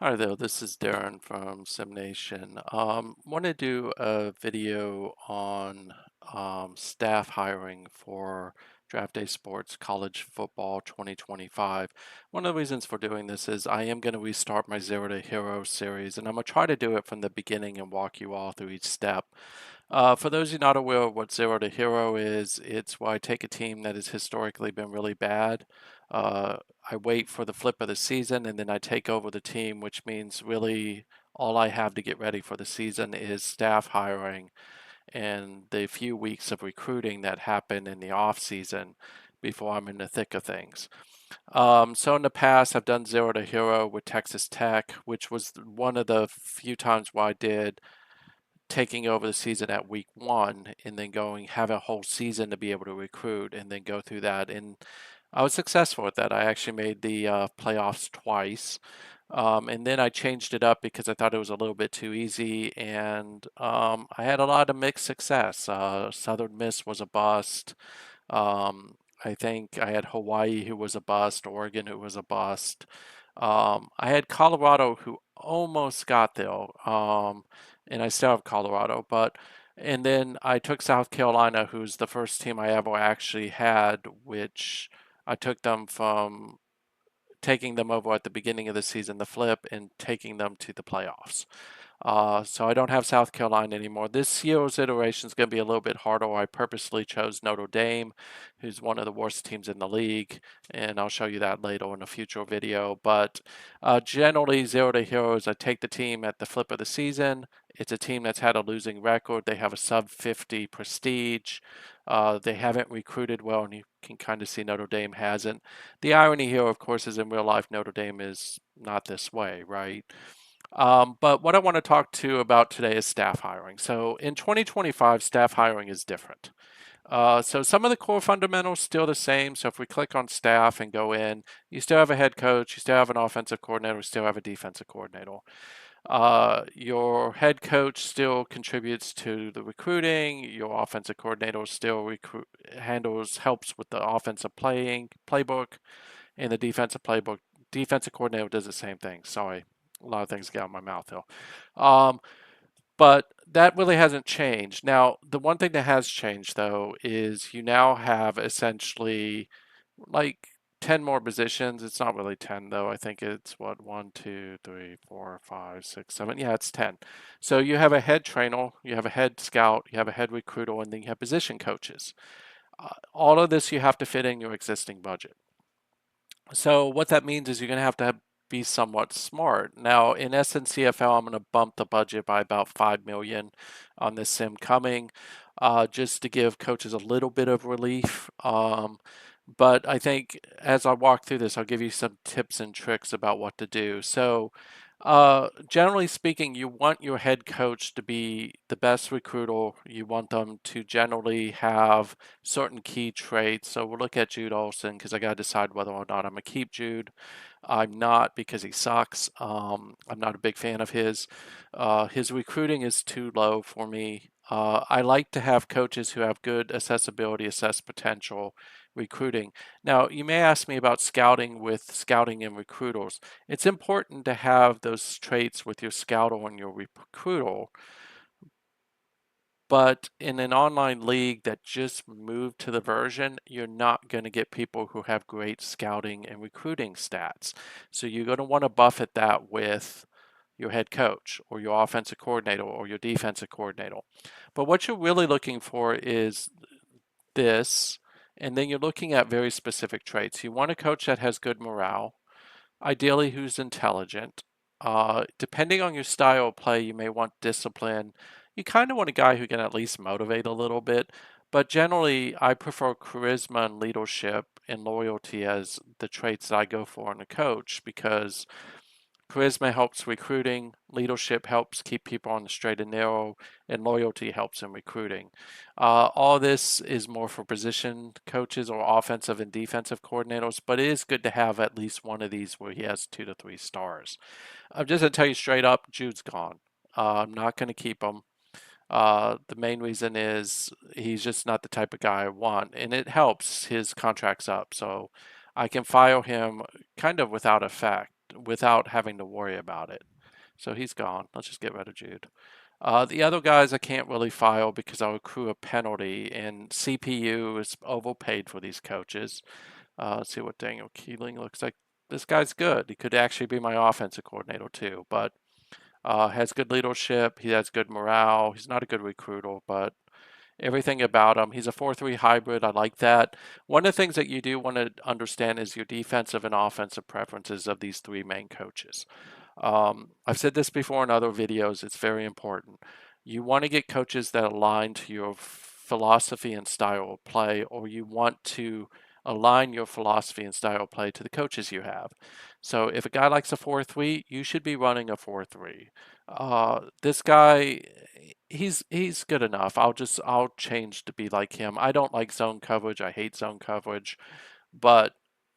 Hi there, this is Darren from SimNation. Want to do a video on staff hiring for Draft Day Sports College Football 2025. One of the reasons for doing this is I am going to restart my Zero to Hero series, and I'm going to try to do it from the beginning and walk you all through each step. For those of you not aware of what Zero to Hero is, it's where I take a team that has historically been really bad. Uh, I wait for the flip of the season and then I take over the team, which means really all I have to get ready for the season is staff hiring and the few weeks of recruiting that happen in the off season before I'm in the thick of things. So in the past, I've done Zero to Hero with Texas Tech, which was one of the few times where I did taking over the season at week one and then have a whole season to be able to recruit and then go through that. And I was successful with that. I actually made the playoffs twice. And then I changed it up because I thought it was a little bit too easy, and I had a lot of mixed success. Southern Miss was a bust. I think I had Hawaii, who was a bust, Oregon, who was a bust. I had Colorado, who almost got there, and I still have Colorado, and then I took South Carolina, who's the first team I ever actually had, which I took them from taking them over at the beginning of the season, the flip, and taking them to the playoffs. So I don't have South Carolina anymore. This year's iteration is going to be a little bit harder. I purposely chose Notre Dame, who's one of the worst teams in the league, and I'll show you that later in a future video. But generally, Zero to Hero is I take the team at the flip of the season. It's a team that's had a losing record. They have a sub 50 prestige. They haven't recruited well, and you can kind of see Notre Dame hasn't. The irony here, of course, is in real life, Notre Dame is not this way, right? But what I want to talk to you about today is staff hiring. So in 2025, staff hiring is different. So some of the core fundamentals still the same. So if we click on staff and go in, you still have a head coach, you still have an offensive coordinator, you still have a defensive coordinator. Your head coach still contributes to the recruiting. Your offensive coordinator still helps with the offensive playbook, and the defensive coordinator does the same thing. Sorry, a lot of things get out of my mouth though. Um, but that really hasn't changed. Now, the one thing that has changed though is you now have essentially like 10 more positions. It's not really 10 though. I think it's what, one, two, three, four, five, six, seven. Yeah, it's 10. So you have a head trainer, you have a head scout, you have a head recruiter, and then you have position coaches. All of this you have to fit in your existing budget. So what that means is you're going to have be somewhat smart. Now in SNCFL, I'm going to bump the budget by about 5 million on this sim coming, just to give coaches a little bit of relief. But I think as I walk through this, I'll give you some tips and tricks about what to do. So generally speaking, you want your head coach to be the best recruiter. You want them to generally have certain key traits. So we'll look at Jude Olson because I got to decide whether or not I'm going to keep Jude. I'm not because he sucks. I'm not a big fan of his. His recruiting is too low for me. I like to have coaches who have good accessibility, assess potential, recruiting. Now, you may ask me about scouting with scouting and recruiters. It's important to have those traits with your scouter and your recruiter, but in an online league that just moved to the version, you're not going to get people who have great scouting and recruiting stats. So you're going to want to buffet that with your head coach or your offensive coordinator or your defensive coordinator. But what you're really looking for is this, and then you're looking at very specific traits. You want a coach that has good morale, ideally who's intelligent. Depending on your style of play, you may want discipline. You kind of want a guy who can at least motivate a little bit, but generally, I prefer charisma and leadership and loyalty as the traits that I go for in a coach because charisma helps recruiting, leadership helps keep people on the straight and narrow, and loyalty helps in recruiting. All this is more for position coaches or offensive and defensive coordinators, but it is good to have at least one of these where he has 2 to 3 stars. I'm just going to tell you straight up, Jude's gone. I'm not going to keep him. The main reason is he's just not the type of guy I want, and it helps his contract's up, so I can fire him kind of without effect. without having to worry about it. So he's gone. Let's just get rid of Jude. The other guys I can't really file because I'll accrue a penalty, and CPU is overpaid for these coaches. Let's see what Daniel Keeling looks like. This guy's good. He could actually be my offensive coordinator too, but has good leadership. He has good morale. He's not a good recruiter, but everything about him. He's a 4-3 hybrid. I like that. One of the things that you do want to understand is your defensive and offensive preferences of these three main coaches. I've said this before in other videos. It's very important. You want to get coaches that align to your philosophy and style of play, or you want to align your philosophy and style of play to the coaches you have. So if a guy likes a 4-3, you should be running a 4-3. This guy, he's good enough. I'll change to be like him. I don't like zone coverage. I hate zone coverage, but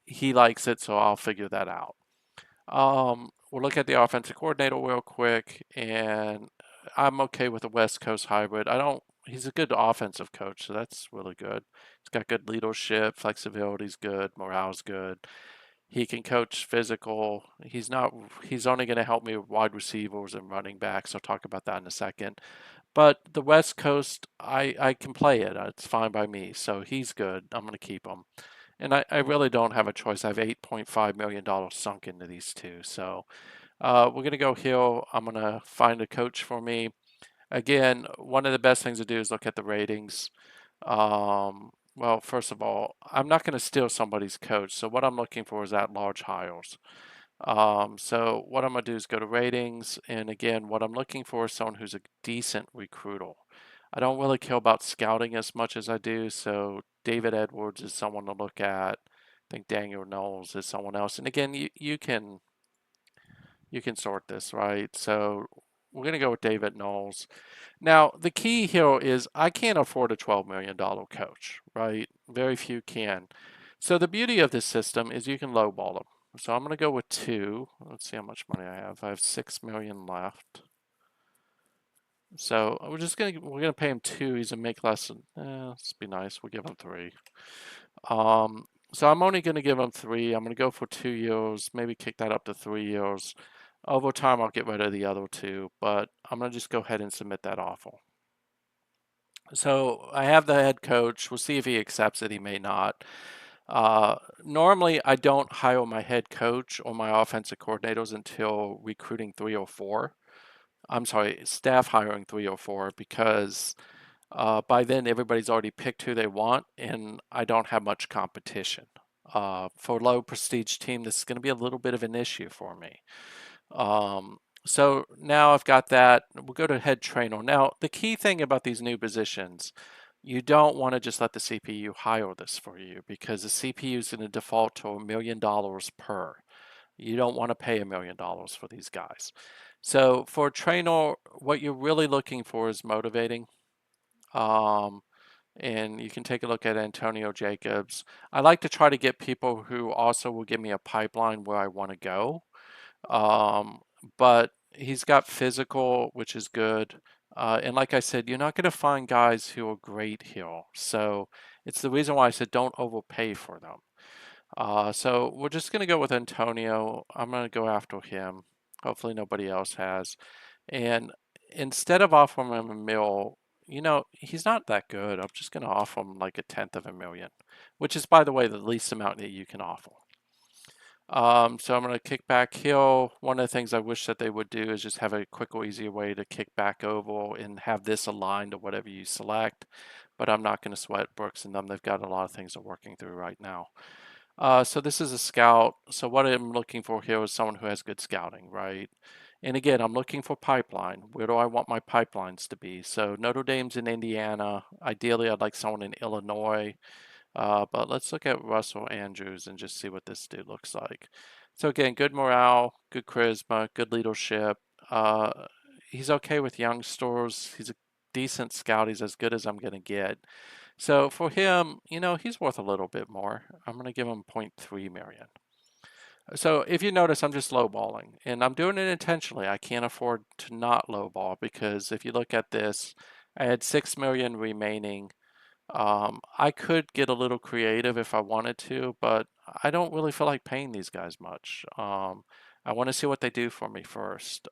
he likes it, so I'll figure that out. We'll look at the offensive coordinator real quick, and I'm okay with the West Coast hybrid. He's a good offensive coach, so that's really good. He's got good leadership, flexibility's good, morale's good. He can coach physical. He's only going to help me with wide receivers and running backs. I'll talk about that in a second. But the West Coast, I can play it. It's fine by me. So he's good. I'm going to keep him. And I really don't have a choice. I have $8.5 million sunk into these two. So we're going to go here. I'm going to find a coach for me. Again, one of the best things to do is look at the ratings. Well, first of all, I'm not going to steal somebody's coach. So what I'm looking for is at large hires. So what I'm going to do is go to ratings. And again, what I'm looking for is someone who's a decent recruiter. I don't really care about scouting as much as I do. So David Edwards is someone to look at. I think Daniel Knowles is someone else. And again, you can sort this, right? So we're going to go with David Knowles. Now, the key here is I can't afford a $12 million coach, right? Very few can. So the beauty of this system is you can lowball them. So I'm going to go with 2. Let's see how much money I have. I have 6 million left. So we're gonna pay him 2. He's gonna make less than. Let's be nice. We'll give him 3. So I'm only gonna give him 3. I'm gonna go for 2 years. Maybe kick that up to 3 years. Over time, I'll get rid of the other 2, but I'm gonna just go ahead and submit that offer. So I have the head coach. We'll see if he accepts it. He may not. Normally, I don't hire my head coach or my offensive coordinators until recruiting 3 or 4. I'm sorry, staff hiring 3 or 4, because by then everybody's already picked who they want, and I don't have much competition. For a low prestige team, this is going to be a little bit of an issue for me. So now I've got that. We'll go to head trainer. Now, the key thing about these new positions, you don't want to just let the CPU hire this for you, because the CPU is going to default to $1 million per. You don't want to pay $1 million for these guys. So for a trainer, what you're really looking for is motivating. And you can take a look at Antonio Jacobs. I like to try to get people who also will give me a pipeline where I want to go. But he's got physical, which is good. And like I said, you're not going to find guys who are great here. So it's the reason why I said don't overpay for them. So we're just going to go with Antonio. I'm going to go after him. Hopefully nobody else has. And instead of offering him a mil, he's not that good. I'm just going to offer him like a tenth of a million, which is, by the way, the least amount that you can offer. So I'm going to kick back here. One of the things I wish that they would do is just have a quick or easier way to kick back over and have this aligned to whatever you select. But I'm not going to sweat Brooks and them. They've got a lot of things they're working through right now. So this is a scout. So what I'm looking for here is someone who has good scouting, right? And again, I'm looking for pipeline. Where do I want my pipelines to be? So Notre Dame's in Indiana. Ideally, I'd like someone in Illinois. But let's look at Russell Andrews and just see what this dude looks like. So again, good morale, good charisma, good leadership. He's okay with youngsters. He's a decent scout. He's as good as I'm going to get. So for him, he's worth a little bit more. I'm going to give him 0.3 million. So if you notice, I'm just lowballing, and I'm doing it intentionally. I can't afford to not lowball, because if you look at this, I had 6 million remaining. I could get a little creative if I wanted to, but I don't really feel like paying these guys much. I want to see what they do for me first.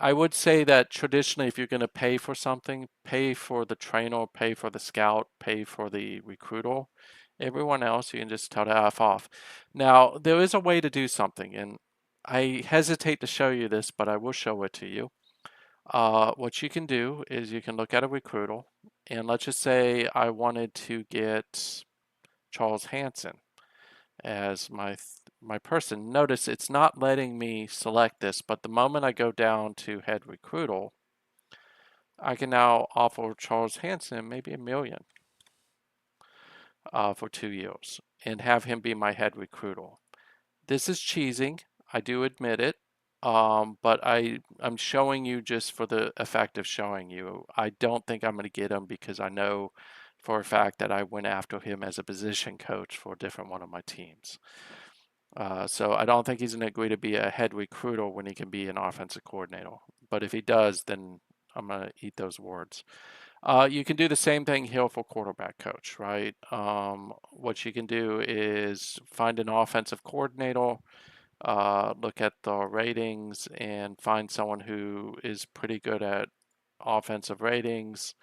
I would say that traditionally, if you're going to pay for something, pay for the trainer, pay for the scout, pay for the recruiter. Everyone else, you can just tell to F off. Now, there is a way to do something, and I hesitate to show you this, but I will show it to you. What you can do is you can look at a recruiter, and let's just say I wanted to get Charles Hanson as my person. Notice it's not letting me select this, but the moment I go down to head recruiter, I can now offer Charles Hanson maybe $1 million for 2 years and have him be my head recruiter. This is cheesing, I do admit it, but I'm showing you just for the effect of showing you. I don't think I'm going to get him because I know for a fact that I went after him as a position coach for a different one of my teams. So I don't think he's going to agree to be a head recruiter when he can be an offensive coordinator. But if he does, then I'm going to eat those words. You can do the same thing here for quarterback coach, right? What you can do is find an offensive coordinator, look at the ratings, and find someone who is pretty good at offensive ratings.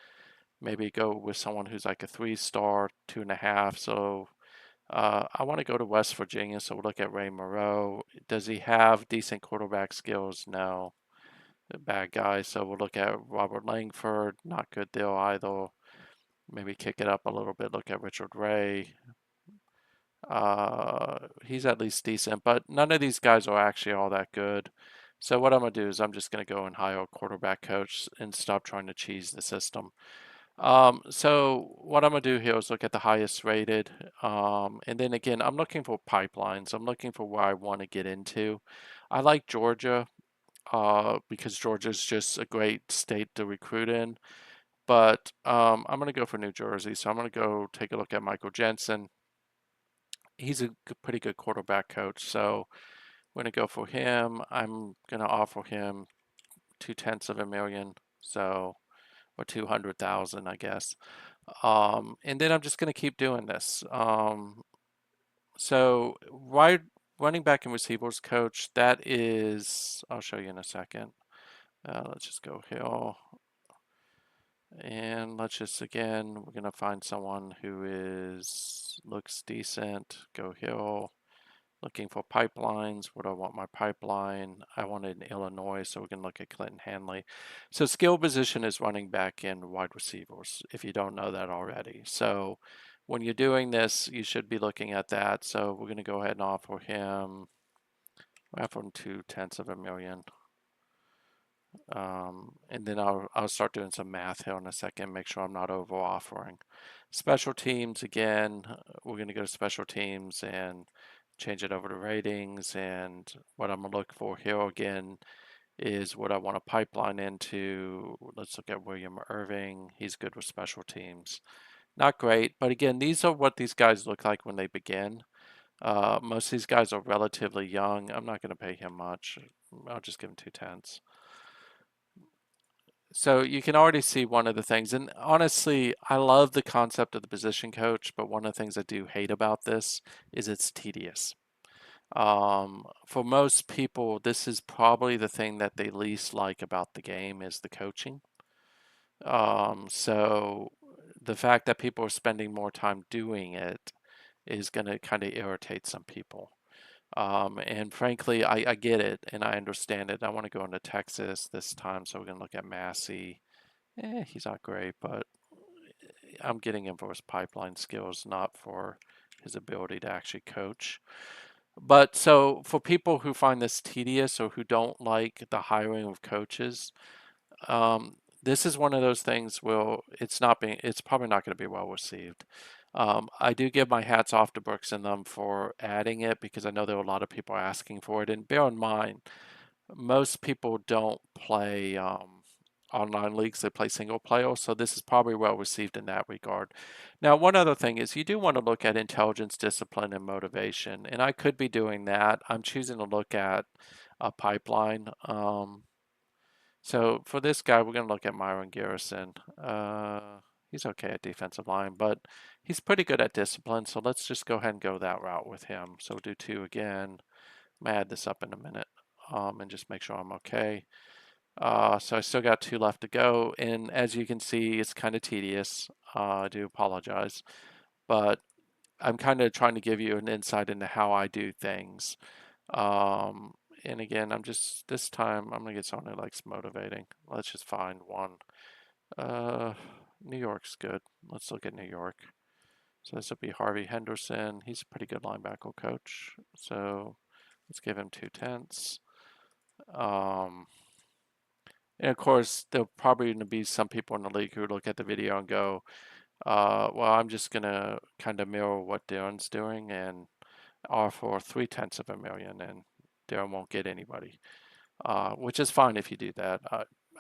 Maybe go with someone who's like a 3-star, 2.5. So I want to go to West Virginia, so we'll look at Ray Moreau. Does he have decent quarterback skills? No. A bad guy. So we'll look at Robert Langford. Not good deal either. Maybe kick it up a little bit. Look at Richard Ray. He's at least decent, but none of these guys are actually all that good. So what I'm going to do is I'm just going to go and hire a quarterback coach and stop trying to cheese the system. So what I'm going to do here is look at the highest rated. And then again, I'm looking for pipelines. I'm looking for where I want to get into. I like Georgia because Georgia's just a great state to recruit in. But I'm going to go for New Jersey. So I'm going to go take a look at Michael Jensen. He's a pretty good quarterback coach. So we're going to go for him. I'm going to offer him 0.2 million. So, or 200,000, I guess. And then I'm just going to keep doing this. So running back and receivers coach, that is, I'll show you in a second. Let's just go here. And let's just, again, we're going to find someone who looks decent. Go here. Looking for pipelines. What do I want my pipeline? I want it in Illinois, so we can look at Clinton Hanley. So skill position is running back and wide receivers, if you don't know that already. So when you're doing this, you should be looking at that. So we're going to go ahead and offer him, we'll offer him 0.2 million. And then I'll start doing some math here in a second, make sure I'm not over offering. Special teams, again, we're going to go to special teams and change it over to ratings. And what I'm going to look for here again is what I want to pipeline into. Let's look at William Irving. He's good with special teams. Not great, but again, these are what these guys look like when they begin. Most of these guys are relatively young. I'm not going to pay him much. I'll just give him 0.2. So you can already see one of the things, and honestly, I love the concept of the position coach, but one of the things I do hate about this is it's tedious. For most people, this is probably the thing that they least like about the game is the coaching. So the fact that people are spending more time doing it is going to kind of irritate some people. And frankly, I get it and I understand it. I want to go into Texas this time, so we're going to look at Massey. He's not great, but I'm getting him for his pipeline skills, not for his ability to actually coach. But so for people who find this tedious or who don't like the hiring of coaches, this is one of those things where it's probably not going to be well received. I do give my hats off to Brooks and them for adding it because I know there were a lot of people asking for it. And bear in mind, most people don't play online leagues, they play single player, so this is probably well received in that regard. Now, one other thing is you do want to look at intelligence, discipline, and motivation, and I could be doing that. I'm choosing to look at a pipeline. So for this guy, we're going to look at Myron Garrison. He's okay at defensive line, but he's pretty good at discipline, so let's just go ahead and go that route with him. So we'll do 2 again. I'm gonna add this up in a minute and just make sure I'm okay. So I still got 2 left to go, and as you can see, it's kind of tedious. I do apologize, but I'm kind of trying to give you an insight into how I do things. Um, and again, this time, I'm gonna get someone who likes motivating. Let's just find one. Uh, New York's good. Let's look at New York. So this will be Harvey Henderson. He's a pretty good linebacker coach. So let's give him 2/10. Um, and of course, there'll probably going to be some people in the league who look at the video and go, well, I'm just going to kind of mirror what Darren's doing and offer 3/10 of a million, and Darren won't get anybody, which is fine if you do that.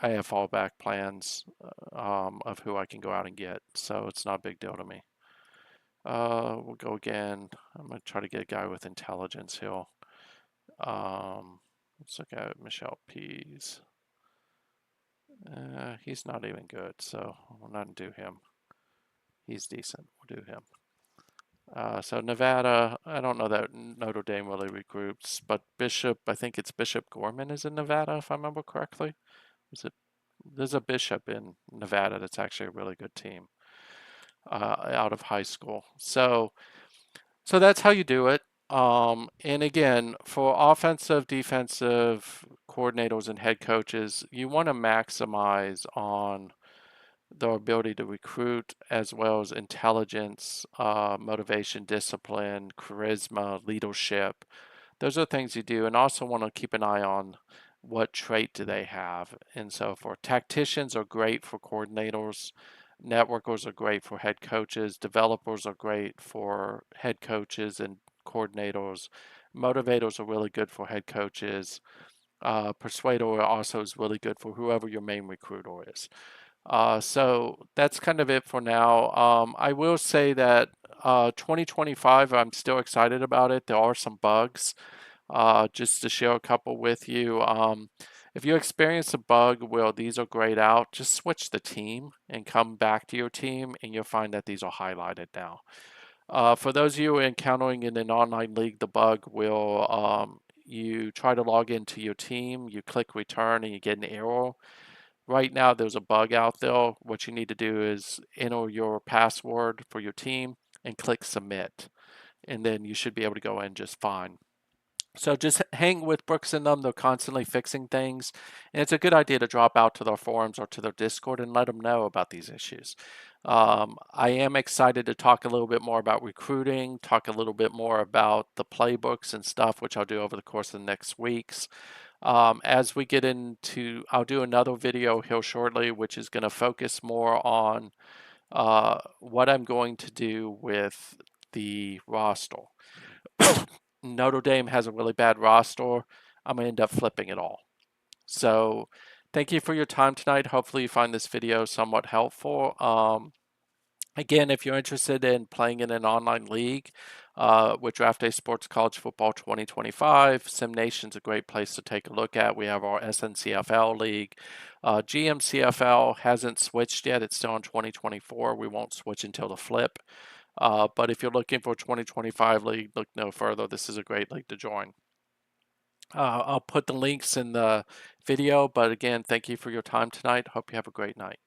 I have fallback plans of who I can go out and get, so it's not a big deal to me. We'll go again. I'm going to try to get a guy with intelligence here. Let's look at Michelle Pease. He's not even good, so we'll not do him. He's decent. We'll do him. So Nevada, I don't know that Notre Dame really regroups, but Bishop, I think it's Bishop Gorman is in Nevada, if I remember correctly. There's a Bishop in Nevada that's actually a really good team out of high school. So that's how you do it. And again, for offensive, defensive coordinators and head coaches, you want to maximize on their ability to recruit as well as intelligence, motivation, discipline, charisma, leadership. Those are things you do, and also want to keep an eye on what trait do they have. And so for tacticians are great for coordinators, networkers are great for head coaches, developers are great for head coaches and coordinators, motivators are really good for head coaches. Persuader also is really good for whoever your main recruiter is. So that's kind of it for now. I will say that 2025, I'm still excited about it. There are some bugs, just to share a couple with you. If you experience a bug, well, these are grayed out, just switch the team and come back to your team, and you'll find that these are highlighted now. For those of you encountering in an online league, the bug will, you try to log into your team, you click return, and you get an error. Right now, there's a bug out there. What you need to do is enter your password for your team and click submit, and then you should be able to go in just fine. So just hang with Brooks and them. They're constantly fixing things. And it's a good idea to drop out to their forums or to their Discord and let them know about these issues. I am excited to talk a little bit more about recruiting, talk a little bit more about the playbooks and stuff, which I'll do over the course of the next weeks. As we get into, I'll do another video here shortly, which is going to focus more on what I'm going to do with the roster. Notre Dame has a really bad roster. I'm going to end up flipping it all. So thank you for your time tonight. Hopefully you find this video somewhat helpful. Again, if you're interested in playing in an online league with Draft Day Sports College Football 2025, SimNation's a great place to take a look at. We have our SNCFL league. GMCFL hasn't switched yet. It's still in 2024. We won't switch until the flip. But if you're looking for a 2025 league, look no further. This is a great league to join. I'll put the links in the video, but again, thank you for your time tonight. Hope you have a great night.